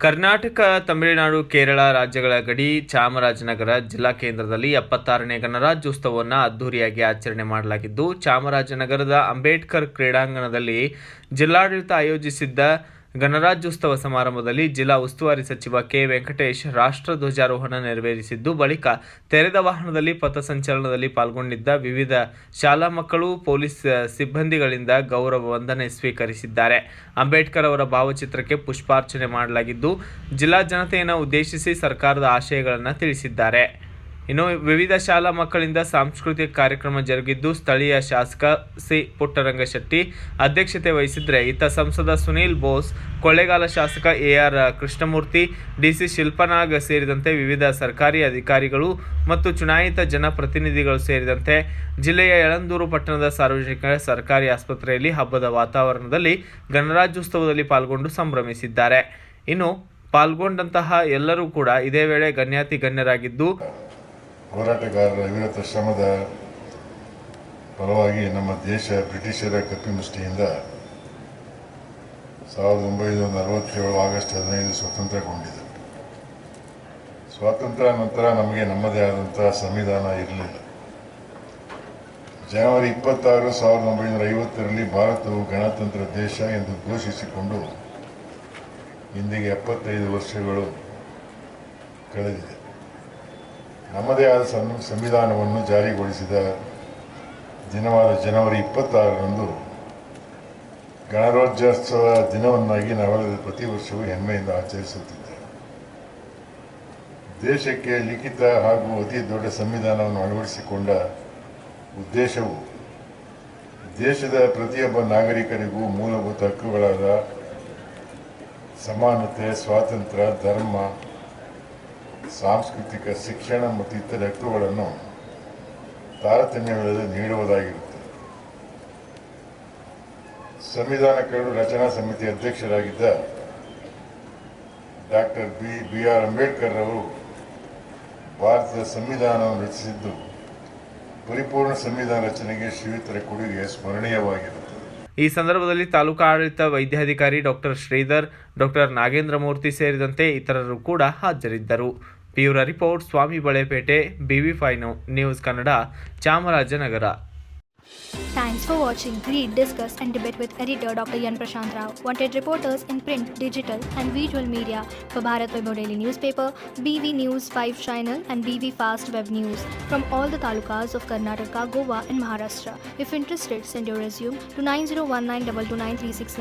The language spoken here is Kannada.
ಕರ್ನಾಟಕ, ತಮಿಳುನಾಡು, ಕೇರಳ ರಾಜ್ಯಗಳ ಗಡಿ ಚಾಮರಾಜನಗರ ಜಿಲ್ಲಾ ಕೇಂದ್ರದಲ್ಲಿ 76ನೇ ಗಣರಾಜ್ಯೋತ್ಸವವನ್ನು ಅದ್ದೂರಿಯಾಗಿ ಆಚರಣೆ ಮಾಡಲಾಗಿದ್ದು, ಚಾಮರಾಜನಗರದ ಅಂಬೇಡ್ಕರ್ ಕ್ರೀಡಾಂಗಣದಲ್ಲಿ ಜಿಲ್ಲಾಡಳಿತ ಆಯೋಜಿಸಿದ್ದ ಗಣರಾಜ್ಯೋತ್ಸವ ಸಮಾರಂಭದಲ್ಲಿ ಜಿಲ್ಲಾ ಉಸ್ತುವಾರಿ ಸಚಿವ ಕೆ. ವೆಂಕಟೇಶ್ ರಾಷ್ಟ್ರ ಧ್ವಜಾರೋಹಣ ನೆರವೇರಿಸಿದ್ದು, ಬಳಿಕ ತೆರೆದ ವಾಹನದಲ್ಲಿ ಪಥಸಂಚಲನದಲ್ಲಿ ಪಾಲ್ಗೊಂಡಿದ್ದ ವಿವಿಧ ಶಾಲಾ ಮಕ್ಕಳು, ಪೊಲೀಸ್ ಸಿಬ್ಬಂದಿಗಳಿಂದ ಗೌರವ ವಂದನೆ ಸ್ವೀಕರಿಸಿದ್ದಾರೆ. ಅಂಬೇಡ್ಕರ್ ಅವರ ಭಾವಚಿತ್ರಕ್ಕೆ ಪುಷ್ಪಾರ್ಚನೆ ಮಾಡಲಾಗಿದ್ದು, ಜಿಲ್ಲಾ ಜನತೆಯನ್ನು ಉದ್ದೇಶಿಸಿ ಸರ್ಕಾರದ ಆಶಯಗಳನ್ನು ತಿಳಿಸಿದ್ದಾರೆ. ಇನ್ನು ವಿವಿಧ ಶಾಲಾ ಮಕ್ಕಳಿಂದ ಸಾಂಸ್ಕೃತಿಕ ಕಾರ್ಯಕ್ರಮ ಜರುಗಿದ್ದು, ಸ್ಥಳೀಯ ಶಾಸಕ ಸಿ. ಪುಟ್ಟರಂಗಶೆಟ್ಟಿ ಅಧ್ಯಕ್ಷತೆ ವಹಿಸಿದರೆ, ಇತ್ತ ಸಂಸದ ಸುನೀಲ್ ಬೋಸ್, ಕೊಳ್ಳೇಗಾಲ ಶಾಸಕ ಎ.ಆರ್. ಕೃಷ್ಣಮೂರ್ತಿ, ಡಿಸಿ ಶಿಲ್ಪನಾಗ್ ಸೇರಿದಂತೆ ವಿವಿಧ ಸರ್ಕಾರಿ ಅಧಿಕಾರಿಗಳು ಮತ್ತು ಚುನಾಯಿತ ಜನಪ್ರತಿನಿಧಿಗಳು ಸೇರಿದಂತೆ ಜಿಲ್ಲೆಯ ಯಳಂದೂರು ಪಟ್ಟಣದ ಸಾರ್ವಜನಿಕ ಸರ್ಕಾರಿ ಆಸ್ಪತ್ರೆಯಲ್ಲಿ ಹಬ್ಬದ ವಾತಾವರಣದಲ್ಲಿ ಗಣರಾಜ್ಯೋತ್ಸವದಲ್ಲಿ ಪಾಲ್ಗೊಂಡು ಸಂಭ್ರಮಿಸಿದ್ದಾರೆ. ಇನ್ನು ಪಾಲ್ಗೊಂಡಂತಹ ಎಲ್ಲರೂ ಕೂಡ ಇದೇ ವೇಳೆ ಗಣ್ಯರಾಗಿದ್ದು, ಹೋರಾಟಗಾರರ ಅವಿರತ ಶ್ರಮದ ಫಲವಾಗಿ ನಮ್ಮ ದೇಶ ಬ್ರಿಟಿಷರ ಕಪಿಮುಷ್ಟಿಯಿಂದ 1947 ಆಗಸ್ಟ್ 15 ಸ್ವತಂತ್ರಗೊಂಡಿದೆ. ಸ್ವಾತಂತ್ರ್ಯ ನಂತರ ನಮಗೆ ನಮ್ಮದೇ ಆದಂತಹ ಸಂವಿಧಾನ ಇರಲಿಲ್ಲ. ಜನವರಿ 26, 1950ರಲ್ಲಿ ಭಾರತವು ಗಣತಂತ್ರ ದೇಶ ಎಂದು ಘೋಷಿಸಿಕೊಂಡು ಇಂದಿಗೆ 75 ವರ್ಷಗಳು ಕಳೆದಿದೆ. ನಮ್ಮದೇ ಆದ ಸಂವಿಧಾನವನ್ನು ಜಾರಿಗೊಳಿಸಿದ ದಿನವಾದ ಜನವರಿ 26ರಂದು ಗಣರಾಜ್ಯೋತ್ಸವ ದಿನವನ್ನಾಗಿ ನಾವೆಲ್ಲ ಪ್ರತಿ ವರ್ಷವೂ ಹೆಮ್ಮೆಯಿಂದ ಆಚರಿಸುತ್ತಿದ್ದೇವೆ. ದೇಶಕ್ಕೆ ಲಿಖಿತ ಹಾಗೂ ಅತಿ ದೊಡ್ಡ ಸಂವಿಧಾನವನ್ನು ಅಳವಡಿಸಿಕೊಂಡ ಉದ್ದೇಶವು ದೇಶದ ಪ್ರತಿಯೊಬ್ಬ ನಾಗರಿಕರಿಗೂ ಮೂಲಭೂತ ಹಕ್ಕುಗಳಾದ ಸಮಾನತೆ, ಸ್ವಾತಂತ್ರ್ಯ, ಧರ್ಮ, ಸಾಂಸ್ಕೃತಿಕ, ಶಿಕ್ಷಣ ಮತ್ತು ಇತರ ಹಕ್ಕುಗಳನ್ನು ತಾರತಮ್ಯವಿಲ್ಲದೆ ನೀಡುವುದಾಗಿರುತ್ತದೆ. ಸಂವಿಧಾನ ಕರಡು ರಚನಾ ಸಮಿತಿ ಅಧ್ಯಕ್ಷರಾಗಿದ್ದ ಡಾಕ್ಟರ್ ಬಿ. ಆರ್. ಅಂಬೇಡ್ಕರ್ ಅವರು ಭಾರತದ ಸಂವಿಧಾನವನ್ನು ರಚಿಸಿದ್ದು, ಪರಿಪೂರ್ಣ ಸಂವಿಧಾನ ರಚನೆಗೆ ಶ್ರೀಯುತರ ಕೊಡುಗೆ ಸ್ಮರಣೀಯವಾಗಿರುತ್ತದೆ. ಈ ಸಂದರ್ಭದಲ್ಲಿ ತಾಲೂಕಾ ಆಡಳಿತ ವೈದ್ಯಾಧಿಕಾರಿ ಡಾಕ್ಟರ್ ಶ್ರೀಧರ್, ಡಾಕ್ಟರ್ ನಾಗೇಂದ್ರಮೂರ್ತಿ ಸೇರಿದಂತೆ ಇತರರು ಕೂಡ ಹಾಜರಿದ್ದರು. Bureau report, Swami Balepete, BV5 news Kannada, Chamarajanagar. Thanks for watching. Read, discuss and debate with editor Dr. Yan Prashant Rao. Wanted reporters in print, digital and visual media for Bharat Vaibhav Daily Newspaper, BV News 5 Channel and BV Fast Web News from all the talukas of Karnataka, Goa and Maharashtra. If interested, send your resume to 9019229369.